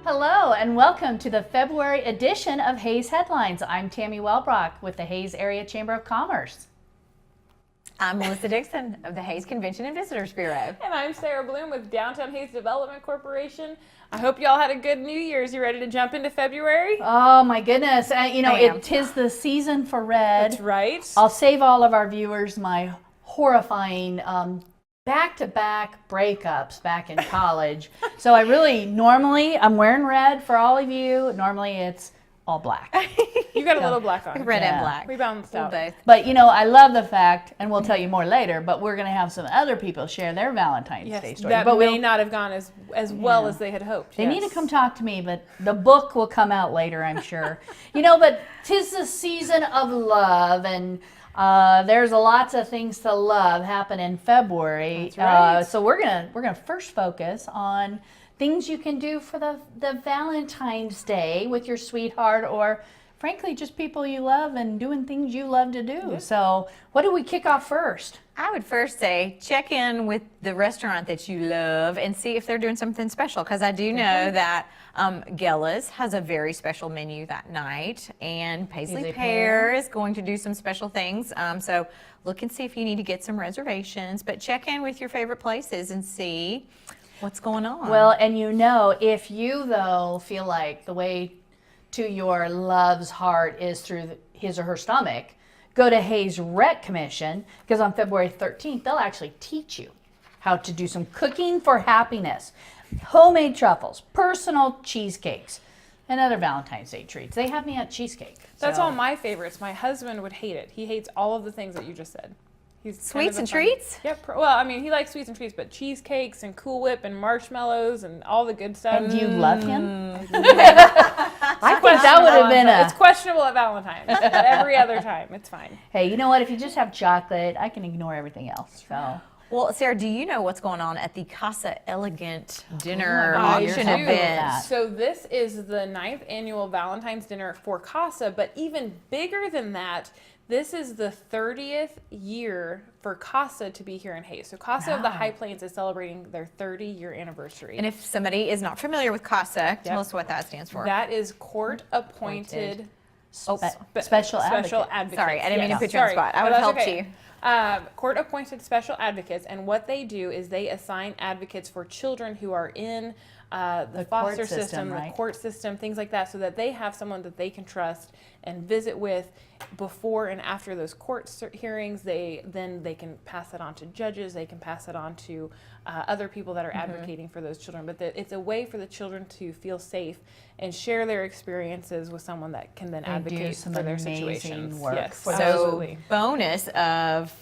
Hello and welcome to the February edition of Hayes Headlines. I'm Tammy Wellbrock with the Hayes Area Chamber of Commerce. I'm Melissa Dixon of the Hayes Convention and Visitors Bureau. And I'm Sara Bloom with Downtown Hayes Development Corporation. I hope y'all had a good New Year's. You ready to jump into February? Oh my goodness, it is the season for red. That's right. I'll save all of our viewers my horrifying back-to-back breakups back in college. So normally I'm wearing red for all of you. Normally it's all black. You got a little black on. Red and black. We balanced out. Both. But I love the fact, and we'll tell you more later, but we're going to have some other people share their Valentine's Day story. That but may not have gone as well as they had hoped. They need to come talk to me, but the book will come out later, I'm sure. But 'tis the season of love, and there's lots of things to love happen in February. That's right. So we're gonna first focus on things you can do for the Valentine's Day with your sweetheart, or frankly just people you love and doing things you love to do. Yeah. So what do we kick off first? I would first say check in with the restaurant that you love and see if they're doing something special, because I do know that Gella's has a very special menu that night, and Paisley Pear is going to do some special things. So look and see if you need to get some reservations, but check in with your favorite places and see what's going on. Well, and if you though feel like the way to your love's heart is through his or her stomach, go to Hayes Rec Commission, because on February 13th, they'll actually teach you how to do some cooking for happiness. Homemade truffles, personal cheesecakes, and other Valentine's Day treats. They have me at cheesecake. That's all my favorites. My husband would hate it. He hates all of the things that you just said. He's sweets and treats? Yep. Well, he likes sweets and treats, but cheesecakes and Cool Whip and marshmallows and all the good stuff. And do you love him? I think that would have been It's questionable at Valentine's, but every other time, it's fine. Hey, you know what? If you just have chocolate, I can ignore everything else. So. Well, Sarah, do you know what's going on at the Casa Elegant dinner I auction do. event? So this is the 9th annual Valentine's dinner for Casa, but even bigger than that, this is the 30th year for Casa to be here in Hayes. So Casa of the High Plains is celebrating their 30-year anniversary. And if somebody is not familiar with Casa, tell us what that stands for. That is court-appointed Special advocate. Sorry, I didn't mean to put you on the spot. I would have helped you. Court-appointed special advocates, and what they do is they assign advocates for children who are in the foster system, right? The court system, things like that, so that they have someone that they can trust and visit with before and after those court hearings. They can pass it on to judges. They can pass it on to other people that are advocating for those children. But it's a way for the children to feel safe and share their experiences with someone that can then advocate for their situations. Work. Yes, So absolutely. Bonus of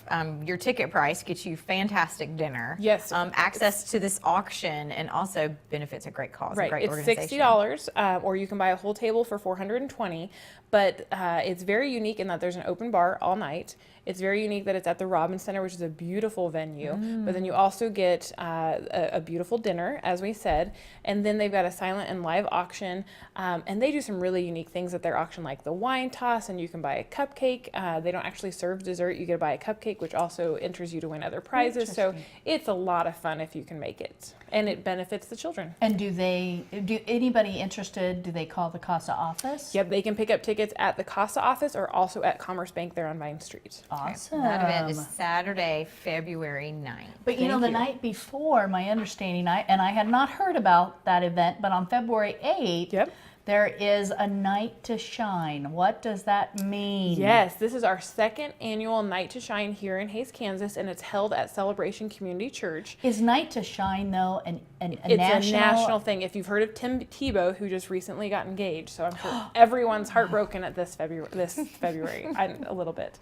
your ticket price gets you fantastic dinner. Yes. Access to this auction, and also benefits a great cause, a great It's organization. $60, or you can buy a whole table for $420. But it's very unique in that there's an open bar all night. It's very unique that it's at the Robbins Center, which is a beautiful venue. But then you also get a beautiful dinner, as we said. And then they've got a silent and live auction. And they do some really unique things at their auction, like the wine toss, and you can buy a cupcake. They don't actually serve dessert. You get to buy a cupcake, which also enters you to win other prizes. So it's a lot of fun if you can make it. And it benefits the children. And do anybody interested, do they call the Casa office? Yep, they can pick up tickets at the Casa office or also at Commerce Bank there on Vine Street. Awesome. That event is Saturday, February 9th. But the night before, my understanding, and I had not heard about that event, but on February 8th, there is a Night to Shine. What does that mean? Yes, this is our 2nd annual Night to Shine here in Hayes, Kansas, and it's held at Celebration Community Church. Is Night to Shine, though, a It's a national thing. If you've heard of Tim Tebow, who just recently got engaged, so I'm sure everyone's heartbroken at this February, a little bit.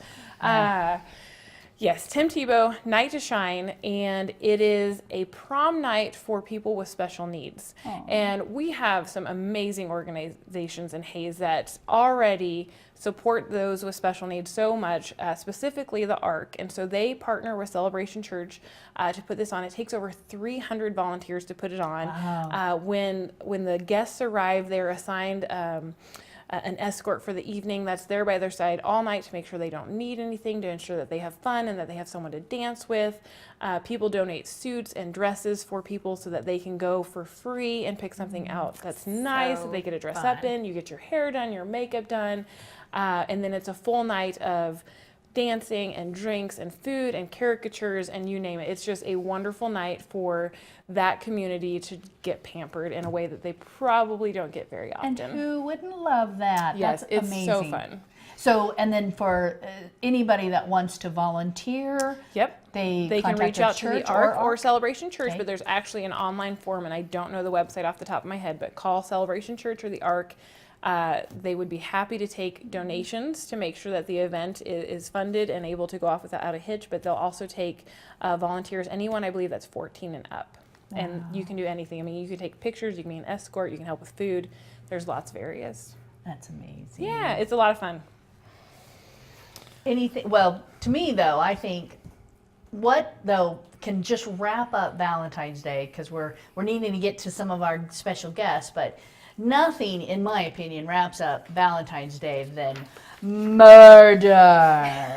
Yes, Tim Tebow, Night to Shine, and it is a prom night for people with special needs. Aww. And we have some amazing organizations in Hayes that already support those with special needs so much, specifically the ARC. And so they partner with Celebration Church to put this on. It takes over 300 volunteers to put it on. Wow. When the guests arrive, they're assigned an escort for the evening that's there by their side all night to make sure they don't need anything, to ensure that they have fun and that they have someone to dance with. People donate suits and dresses for people so that they can go for free and pick something out that's nice that they get to dress up in. You get your hair done, your makeup done, and then it's a full night of dancing and drinks and food and caricatures and you name it. It's just a wonderful night for that community to get pampered in a way that they probably don't get very often. And who wouldn't love that? Yes, That's it's amazing. so fun. So, and then for anybody that wants to volunteer, they can contact reach a out to the church ARC or Celebration Church, Okay. but there's actually an online form, and I don't know the website off the top of my head, but call Celebration Church or the ARC. They would be happy to take donations to make sure that the event is funded and able to go off without a hitch, but they'll also take volunteers, anyone I believe that's 14 and up. And you can do anything. I mean, you can take pictures, you can be an escort, you can help with food. There's lots of areas. That's amazing. Yeah, it's a lot of fun. Anything, well, to me though, I think what though can just wrap up Valentine's Day, because we're needing to get to some of our special guests, but nothing, in my opinion, wraps up Valentine's Day than murder.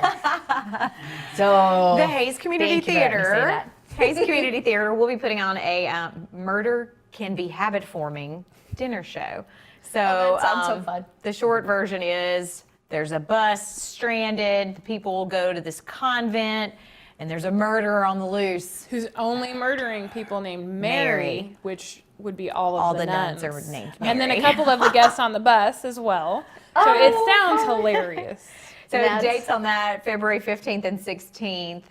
So The Hayes Community thank you for letting me say Theater. that. Hayes Community Theater will be putting on a murder can be habit forming dinner show. So Oh, that sounds so fun. The short version is there's a bus stranded. The people go to this convent, and there's a murderer on the loose. Who's only murdering people named Mary. Mary, which would be all of All the the nuns. nuns are named And then a Mary. couple of the guests on the bus as well. So it sounds hilarious. So That's- dates on that, February 15th and 16th,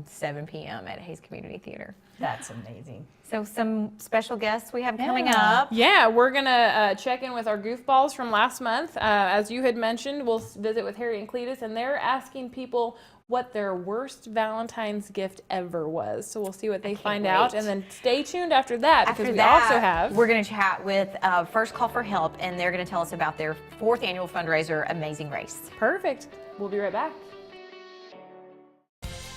7 p.m. at Hayes Community Theater. That's amazing. So some special guests we have coming Yeah. up. Yeah, we're gonna check in with our goofballs from last month. As you had mentioned, we'll visit with Harry and Cletus, and they're asking people what their worst Valentine's gift ever was. So we'll see what they find out, wait. and then stay tuned after that because After we that, also have. we're going to chat with First Call for Help, and they're going to tell us about their 4th annual fundraiser, Amazing Race. Perfect. We'll be right back.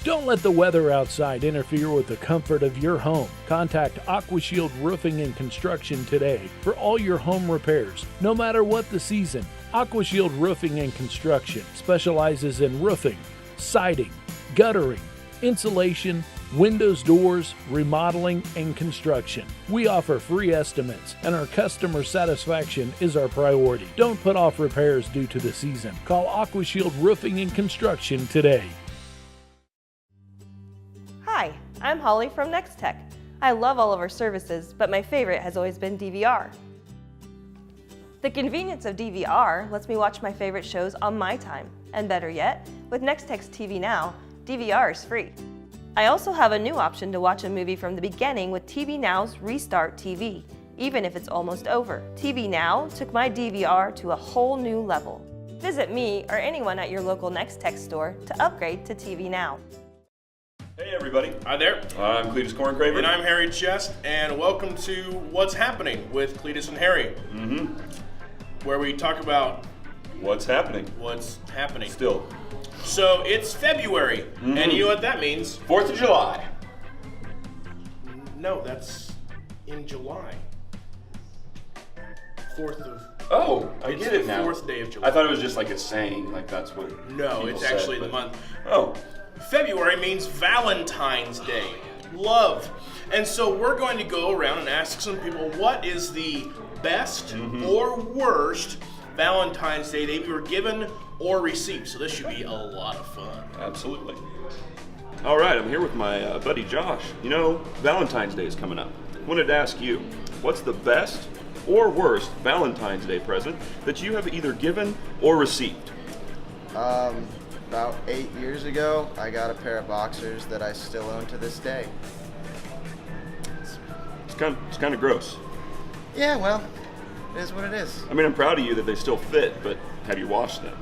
Don't let the weather outside interfere with the comfort of your home. Contact AquaShield Roofing and Construction today for all your home repairs, no matter what the season. AquaShield Roofing and Construction specializes in roofing, siding, guttering, insulation, windows, doors, remodeling, and construction. We offer free estimates, and our customer satisfaction is our priority. Don't put off repairs due to the season. Call AquaShield Roofing and Construction today. Hi, I'm Holly from Nex-Tech. I love all of our services, but my favorite has always been DVR. The convenience of DVR lets me watch my favorite shows on my time. And better yet, with Nex-Tech's TV Now, DVR is free. I also have a new option to watch a movie from the beginning with TV Now's Restart TV, even if it's almost over. TV Now took my DVR to a whole new level. Visit me or anyone at your local Nex-Tech store to upgrade to TV Now. Hey everybody, Hi there, I'm Cletus Corncraver. and I'm Harry Chest, and welcome to What's Happening with Cletus and Harry, where we talk about What's happening? what's happening. Still. So it's February, and you know what that means? 4th of July. No, that's in July. 4th of... Oh, I It's get the it now. 4th day of July. I thought it was just like a saying, like that's what No, people it's said, actually the but- month. Oh, February means Valentine's Day. Love. And so we're going to go around and ask some people what is the best or worst Valentine's Day they were given or received. So this should be a lot of fun. absolutely. All right, I'm here with my buddy Josh. You know, Valentine's Day is coming up. Wanted to ask you, what's the best or worst Valentine's Day present that you have either given or received? About 8 years ago, I got a pair of boxers that I still own to this day. It's kind of gross. Yeah, well, it is what it is. I mean, I'm proud of you that they still fit, but have you washed them?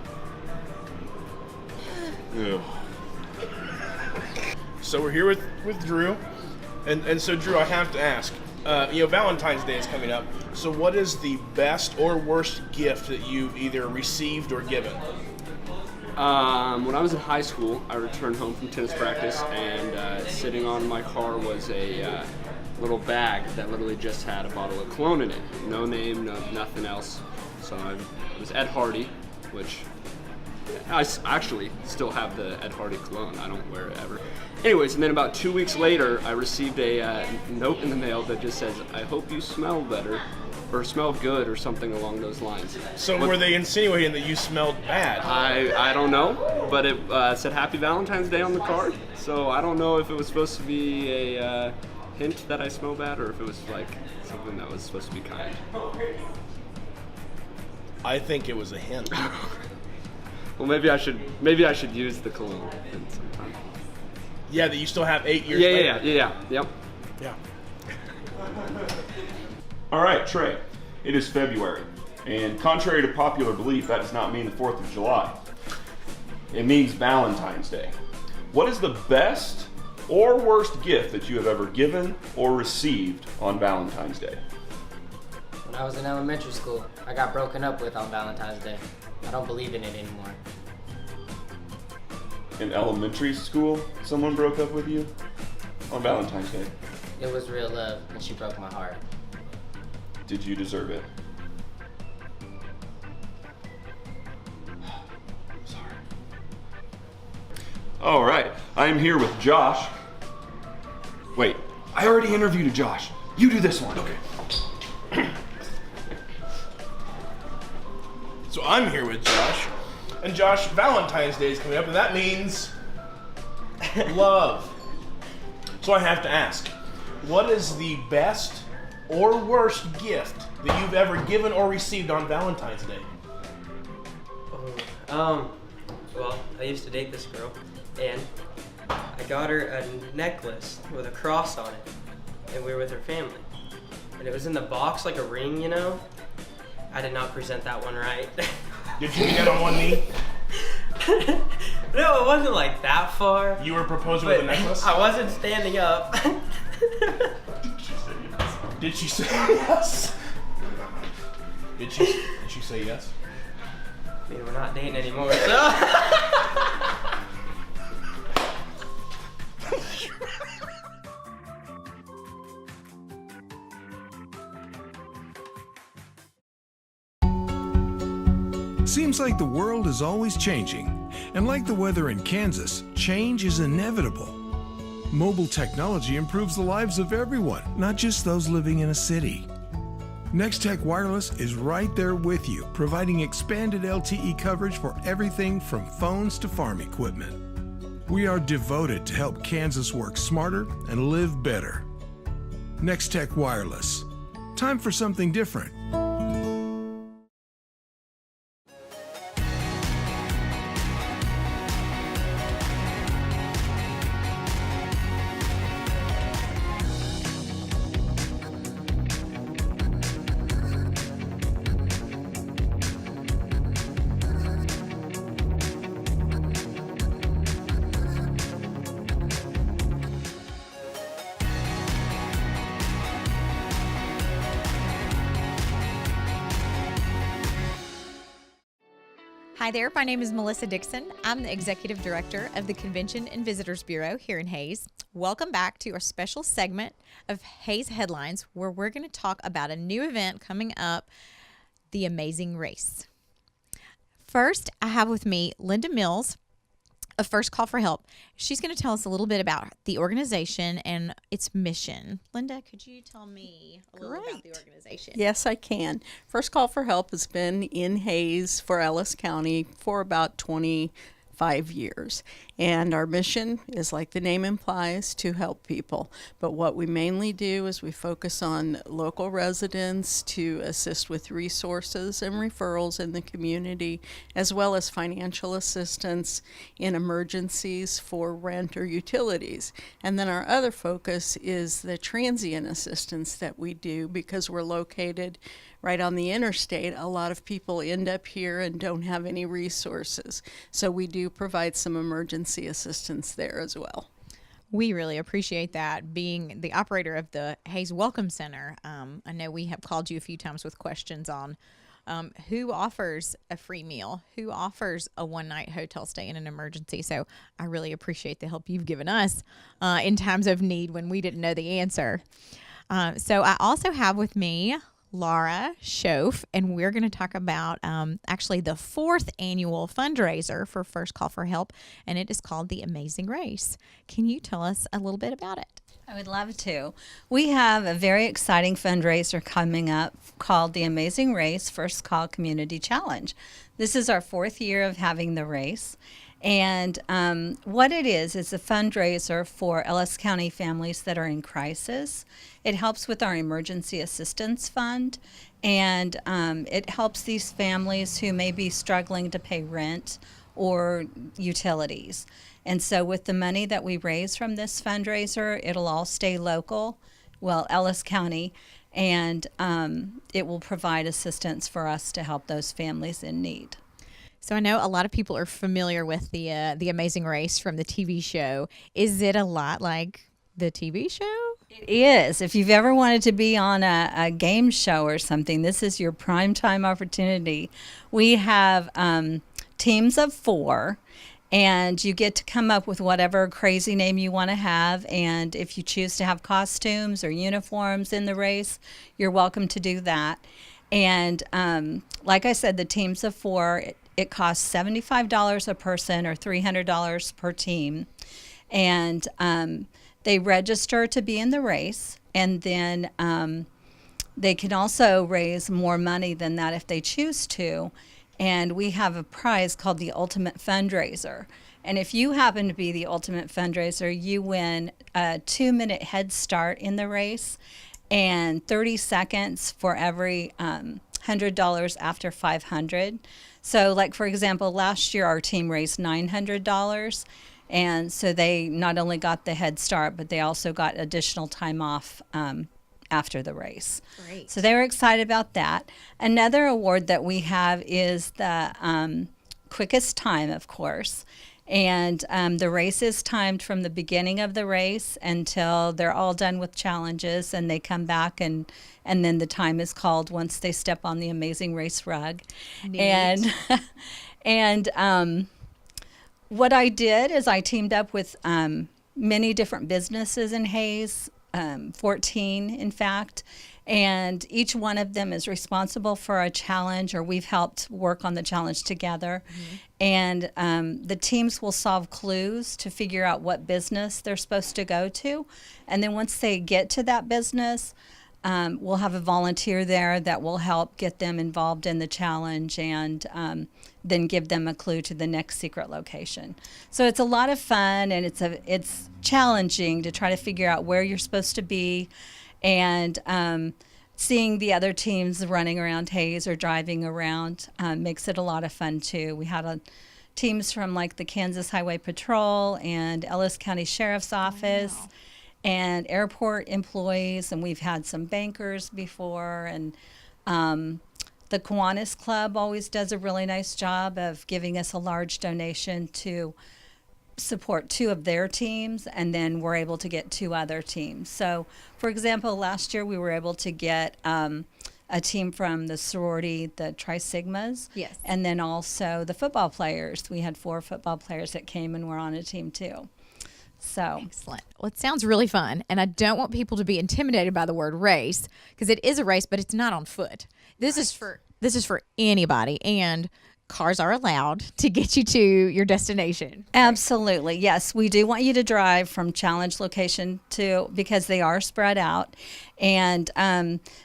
Ugh. So we're here with Drew. And so Drew, I have to ask, Valentine's Day is coming up. So what is the best or worst gift that you've either received or given? When I was in high school, I returned home from tennis practice, and sitting on my car was a little bag that literally just had a bottle of cologne in it. No name, no nothing else. So it was Ed Hardy, which I actually still have the Ed Hardy cologne. I don't wear it ever. Anyways, and then about 2 weeks later, I received a note in the mail that just says, "I hope you smell better," or "smell good," or something along those lines. So were they insinuating that you smelled bad? I don't know, but it said Happy Valentine's Day on the card. So I don't know if it was supposed to be a hint that I smell bad, or if it was like something that was supposed to be kind. I think it was a hint. Well, maybe I should use the cologne sometime. Yeah, that you still have 8 years later. Yep. Yeah. All right, Trey, it is February, and contrary to popular belief, that does not mean the 4th of July. It means Valentine's Day. What is the best or worst gift that you have ever given or received on Valentine's Day? When I was in elementary school, I got broken up with on Valentine's Day. I don't believe in it anymore. In elementary school, someone broke up with you on Valentine's Day. It was real love, and she broke my heart. Did you deserve it? Sorry. All right, I am here with Josh. Wait, I already interviewed Josh. You do this one. Okay. So I'm here with Josh. And Josh, Valentine's Day is coming up, and that means love. So I have to ask, what is the best or worst gift that you've ever given or received on Valentine's Day? Well, I used to date this girl, and I got her a necklace with a cross on it, and we were with her family. And it was in the box like a ring, you know? I did not present that one right. Did you get on one knee? No, it wasn't like that far. You were proposing with a necklace? I wasn't standing up. Did she say yes? Did she say yes? I mean, we're not dating anymore, so. Seems like the world is always changing, and like the weather in Kansas, change is inevitable. Mobile technology improves the lives of everyone, not just those living in a city. Nex-Tech Wireless is right there with you, providing expanded LTE coverage for everything from phones to farm equipment. We are devoted to help Kansas work smarter and live better. Nex-Tech Wireless. Time for something different. Hi there, my name is Melissa Dixon. I'm the Executive Director of the Convention and Visitors Bureau here in Hays. Welcome back to our special segment of Hays Headlines, where we're going to talk about a new event coming up, the Amazing Race. First, I have with me Linda Mills of First Call for Help. She's going to tell us a little bit about the organization and its mission. Linda, could you tell me a little about the organization? Yes, I can. First Call for Help has been in Hays for Ellis County for about 25 years. And our mission is, like the name implies, to help people. But what we mainly do is we focus on local residents to assist with resources and referrals in the community, as well as financial assistance in emergencies for rent or utilities. And then our other focus is the transient assistance that we do, because we're located right on the interstate. A lot of people end up here and don't have any resources. So we do provide some emergency assistance there as well. We really appreciate that. Being the operator of the Hays Welcome Center, I know we have called you a few times with questions on who offers a free meal, who offers a one-night hotel stay in an emergency. So I really appreciate the help you've given us in times of need when we didn't know the answer. So I also have with me Laura Shoaff, and we're going to talk about actually the 4th annual fundraiser for First Call for Help, and it is called The Amazing Race. Can you tell us a little bit about it? I would love to. We have a very exciting fundraiser coming up called the Amazing Race First Call Community Challenge. This is our 4th year of having the race. And what it is a fundraiser for Ellis County families that are in crisis. It helps with our emergency assistance fund, and it helps these families who may be struggling to pay rent or utilities. And so with the money that we raise from this fundraiser, it'll all stay local, well, Ellis County, and it will provide assistance for us to help those families in need. So I know a lot of people are familiar with the Amazing Race from the TV show. Is it a lot like the TV show? It is. If you've ever wanted to be on a game show or something, this is your prime time opportunity. We have teams of 4, and you get to come up with whatever crazy name you want to have. And if you choose to have costumes or uniforms in the race, you're welcome to do that. And like I said, the teams of 4, it costs $75 a person or $300 per team. And they register to be in the race. And then they can also raise more money than that if they choose to. And we have a prize called the Ultimate Fundraiser. And if you happen to be the Ultimate Fundraiser, you win a 2-minute head start in the race and 30 seconds for every $100 after 500. So like, for example, last year our team raised $900. And so they not only got the head start, but they also got additional time off after the race. Great. So they were excited about that. Another award that we have is the quickest time, of course. And the race is timed from the beginning of the race until they're all done with challenges, and they come back, and then the time is called once they step on the Amazing Race rug. Neat. And what I did is I teamed up with many different businesses in Hayes, 14 in fact, and each one of them is responsible for a challenge, or we've helped work on the challenge together. And the teams will solve clues to figure out what business they're supposed to go to. And then once they get to that business, we'll have a volunteer there that will help get them involved in the challenge, and then give them a clue to the next secret location. So it's a lot of fun, and it's challenging to try to figure out where you're supposed to be, and seeing the other teams running around Hayes or driving around makes it a lot of fun too. We had teams from like the Kansas Highway Patrol and Ellis County Sheriff's Office. Wow. And airport employees, and we've had some bankers before, and the Kiwanis Club always does a really nice job of giving us a large donation to support 2 of their teams, and then we're able to get 2 other teams. So, for example, last year we were able to get a team from the sorority, the Tri Sigmas, yes, and then also the football players. We had 4 football players that came and were on a team too. So excellent. Well, it sounds really fun, and I don't want people to be intimidated by the word race, because it is a race, but it's not on foot. This is for anybody, and cars are allowed to get you to your destination. Absolutely. Yes, we do want you to drive from challenge location to, because they are spread out. And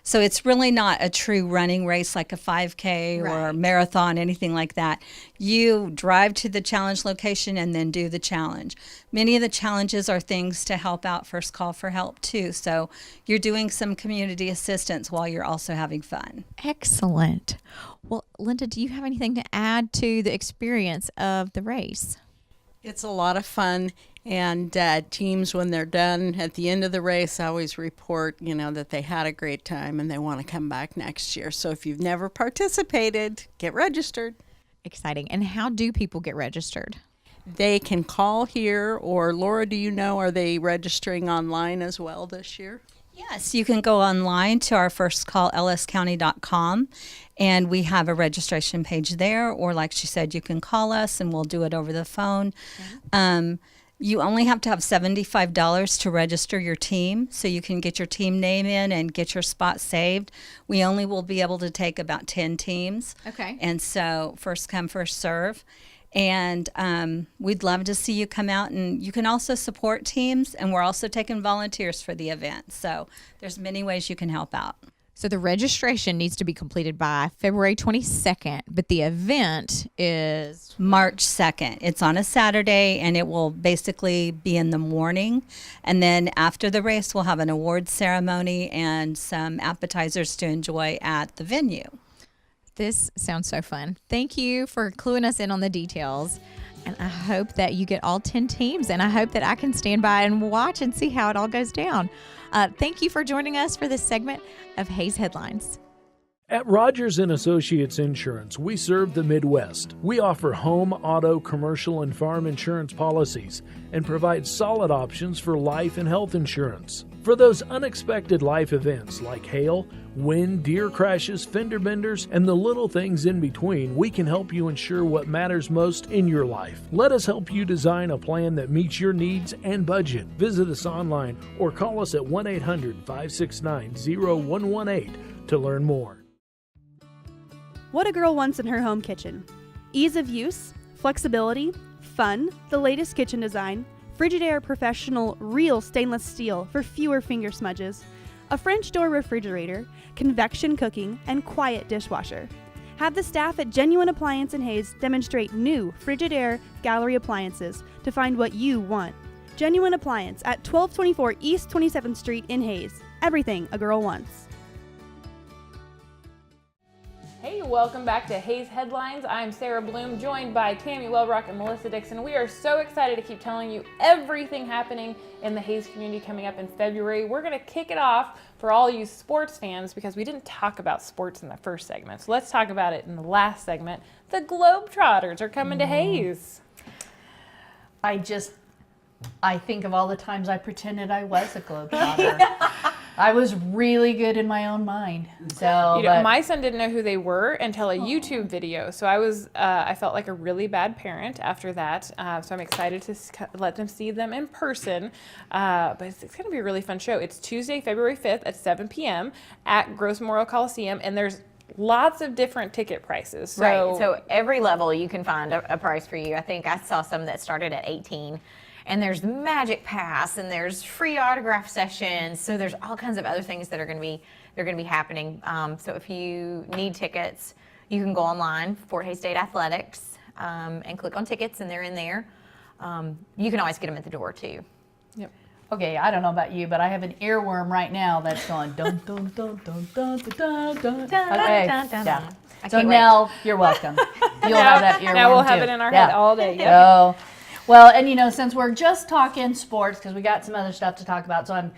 so it's really not a true running race like a 5K or a marathon, anything like that. You drive to the challenge location and then do the challenge. Many of the challenges are things to help out First Call for Help too. So you're doing some community assistance while you're also having fun. Excellent. Well, Linda, do you have anything to add to the experience of the race? It's a lot of fun, and teams, when they're done at the end of the race, always report, that they had a great time and they want to come back next year. So if you've never participated, get registered. Exciting. And how do people get registered? They can call here, or Laura, do you know, are they registering online as well this year? Yes, you can go online to our firstcallelliscounty.com, and we have a registration page there, or like she said, you can call us and we'll do it over the phone. You only have to have $75 to register your team, so you can get your team name in and get your spot saved. We only will be able to take about 10 teams. Okay. And so first come, first serve. And we'd love to see you come out, and you can also support teams, and we're also taking volunteers for the event. So there's many ways you can help out. So the registration needs to be completed by February 22nd, but the event is March 2nd. It's on a Saturday, and it will basically be in the morning. And then after the race, we'll have an awards ceremony and some appetizers to enjoy at the venue. This sounds so fun. Thank you for cluing us in on the details. And I hope that you get all 10 teams, and I hope that I can stand by and watch and see how it all goes down. Thank you for joining us for this segment of Hayes Headlines. At Rogers & Associates Insurance, we serve the Midwest. We offer home, auto, commercial, and farm insurance policies and provide solid options for life and health insurance. For those unexpected life events like hail, wind, deer crashes, fender benders, and the little things in between, we can help you ensure what matters most in your life. Let us help you design a plan that meets your needs and budget. Visit us online or call us at 1-800-569-0118 to learn more. What a girl wants in her home kitchen. Ease of use, flexibility, fun, the latest kitchen design, Frigidaire Professional Real Stainless Steel for fewer finger smudges, a French door refrigerator, convection cooking, and quiet dishwasher. Have the staff at Genuine Appliance in Hayes demonstrate new Frigidaire gallery appliances to find what you want. Genuine Appliance at 1224 East 27th Street in Hayes. Everything a girl wants. Hey, welcome back to Hayes Headlines. I'm Sara Bloom, joined by Tammy Wellbrock and Melissa Dixon. We are so excited to keep telling you everything happening in the Hayes community coming up in February. We're going to kick it off for all you sports fans because we didn't talk about sports in the first segment. So let's talk about it in the last segment. The Globetrotters are coming to Hayes. I think of all the times I pretended I was a Globetrotter. I was really good in my own mind. So, my son didn't know who they were until a YouTube video. So I felt like a really bad parent after that. So I'm excited to let them see them in person. But it's going to be a really fun show. It's Tuesday, February 5th at 7 p.m. at Gross Memorial Coliseum, and there's lots of different ticket prices. So, right. So every level you can find a price for you. I think I saw some that started at 18. And there's the Magic Pass, and there's free autograph sessions. So there's all kinds of other things that are going to be happening. So if you need tickets, you can go online, Fort Hays State Athletics, and click on tickets, and they're in there. You can always get them at the door too. Yep. Okay, I don't know about you, but I have an earworm right now that's going dun dun dun dun dun dun dun. Okay, yeah. So Nell, you're welcome. You'll have that earworm Now we'll too. have it in our head all day. Yep. Oh. Well, and since we're just talking sports, because we got some other stuff to talk about, so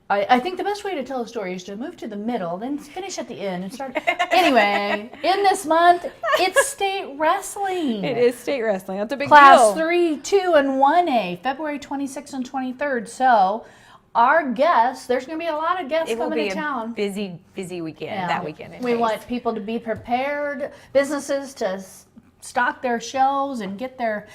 I think the best way to tell a story is to move to the middle, then finish at the end and start. Anyway, in this month, it's state wrestling. It is state wrestling. That's a big Class deal. 3, 2, and 1A, February 26th and 23rd. So our guests, there's going to be a lot of guests coming to town. It will be a busy weekend that weekend. We want people to be prepared, businesses to stock their shelves and get their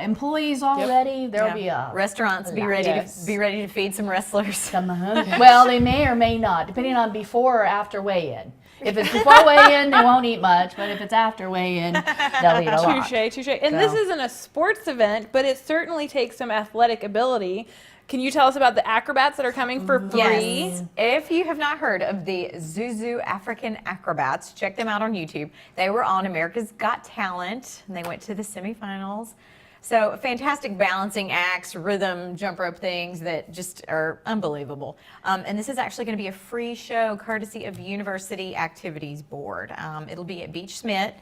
employees all ready. There'll be restaurants be ready to feed some wrestlers. Well, they may or may not, depending on before or after weigh-in. If it's before weigh-in, they won't eat much, but if it's after weigh-in, they'll eat a lot. Touche. And this isn't a sports event, but it certainly takes some athletic ability. Can you tell us about the acrobats that are coming for free? Yes. If you have not heard of the Zuzu African Acrobats, check them out on YouTube. They were on America's Got Talent, and they went to the semifinals. So fantastic balancing acts, rhythm, jump rope things that just are unbelievable. And this is actually going to be a free show courtesy of University Activities Board. It'll be at Beach Smith.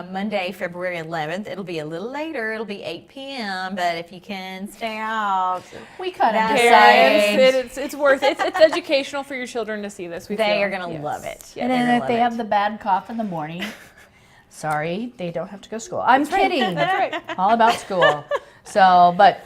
Monday, February 11th. It'll be a little later. It'll be 8 p.m. But if you can stay out, we kind of decide. It's worth it. It's educational for your children to see this. They are going to love it. And then if they have the bad cough in the morning, sorry, they don't have to go to school. I'm kidding. That's right. All about school. So, but,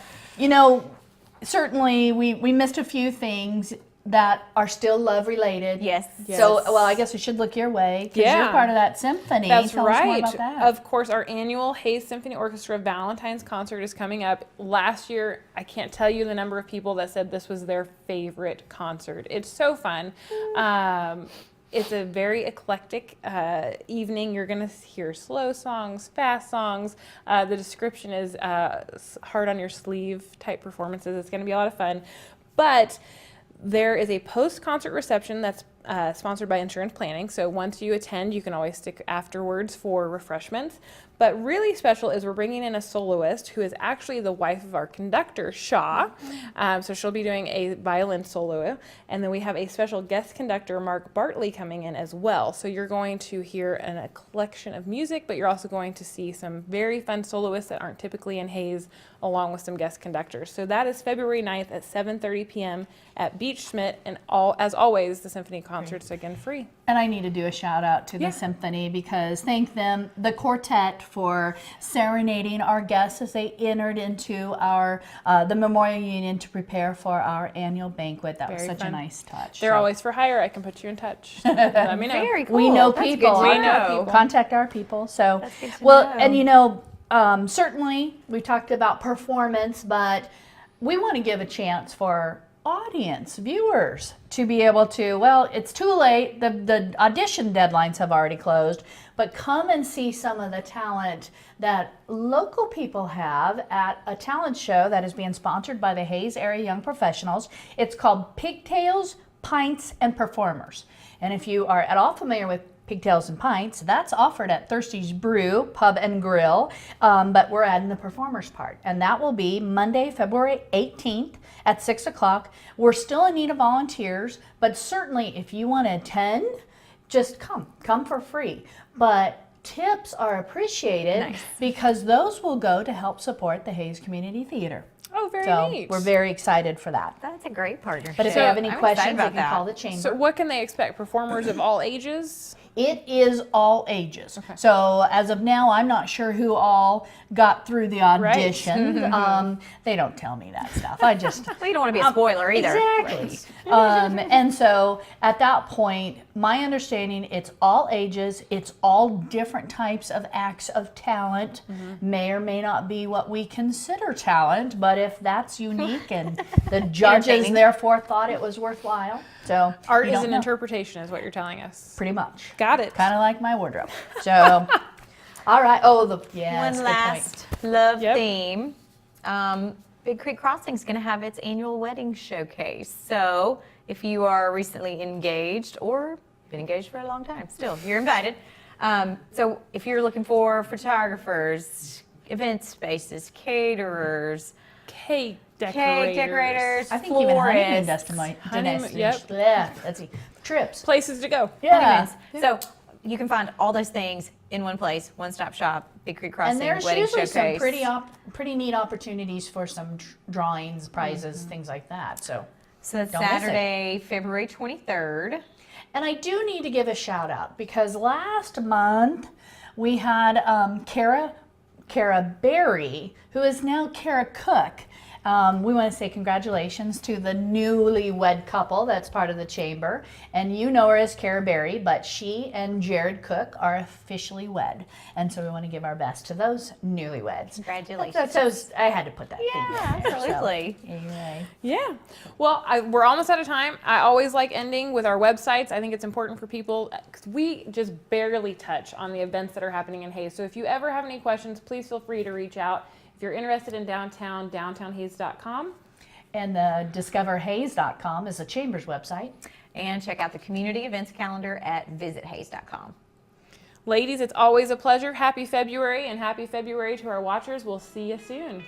certainly we missed a few things that are still love related. Yes. So, well, I guess we should look your way because you're part of that symphony. That's Tell right. us more about that. Of course, our annual Hayes Symphony Orchestra Valentine's concert is coming up. Last year, I can't tell you the number of people that said this was their favorite concert. It's so fun. It's a very eclectic evening. You're going to hear slow songs, fast songs. The description is hard on your sleeve type performances. It's going to be a lot of fun. But there is a post-concert reception that's sponsored by Insurance Planning. So once you attend, you can always stick afterwards for refreshments. But really special is we're bringing in a soloist who is actually the wife of our conductor, Shoaff. So she'll be doing a violin solo. And then we have a special guest conductor, Mark Bartley, coming in as well. So you're going to hear a collection of music, but you're also going to see some very fun soloists that aren't typically in Hayes, along with some guest conductors. So that is February 9th at 7:30 p.m. at Beach Schmidt. And as always, the symphony concert's again free. And I need to do a shout out to the symphony because thank them, the quartet, for serenading our guests as they entered into our the Memorial Union to prepare for our annual banquet. That was such a nice touch. They're always for hire. I can put you in touch. Let me know. Very cool. We know That's people. good to know. Contact our people. So, That's good to well, know. and you know, certainly we talked about performance, but we want to give a chance for audience, viewers, to be able to, well, it's too late. The audition deadlines have already closed, but come and see some of the talent that local people have at a talent show that is being sponsored by the Hayes Area Young Professionals. It's called Pigtails, Pints, and Performers. And if you are at all familiar with Pigtails and Pints, that's offered at Thirsty's Brew Pub and Grill, but we're adding the performers part. And that will be Monday, February 18th at 6 o'clock. We're still in need of volunteers, but certainly if you want to attend, just come for free. But tips are appreciated because those will go to help support the Hayes Community Theater. Oh, very neat. We're very excited for that. That's a great partnership. But if you have any I'm questions, excited you about can call that. the chamber. So what can they expect? Performers of all ages? It is all ages. So as of now, I'm not sure who all got through the audition. They don't tell me that stuff. I just Well, you don't want to be a spoiler either. Exactly. And so at that point, my understanding, it's all ages. It's all different types of acts of talent. May or may not be what we consider talent, but if that's unique and the judges Entertaining. therefore thought it was worthwhile. So Art you is don't an know. interpretation, is what you're telling us. Pretty much. Got it. Kind of like my wardrobe. So, all right. Oh, that's One a good point. last love theme. Big Creek Crossing is going to have its annual wedding showcase. So if you are recently engaged or been engaged for a long time, still, you're invited. So if you're looking for photographers, event spaces, caterers, cake decorators, I think even honeymoon florists, let's see, trips, places to go. honeymoons. So you can find all those things in one place, one-stop shop, Big Creek Crossing And there's Wedding usually Showcase. some pretty neat opportunities for some drawings, prizes, things like that. So that's don't miss it. Saturday, February 23rd. And I do need to give a shout out because last month we had Kara Berry, who is now Kara Cook. We want to say congratulations to the newlywed couple that's part of the chamber. And you know her as Kara Berry, but she and Jared Cook are officially wed. And so we want to give our best to those newlyweds. Congratulations. I had to put that Yeah, in there. absolutely. So, anyway. Yeah. Well, we're almost out of time. I always like ending with our websites. I think it's important for people because we just barely touch on the events that are happening in Hayes. So if you ever have any questions, please feel free to reach out. If you're interested in downtown, downtownhayes.com. And the discoverhays.com is the chamber's website. And check out the community events calendar at visithays.com. Ladies, it's always a pleasure. Happy February, and happy February to our watchers. We'll see you soon.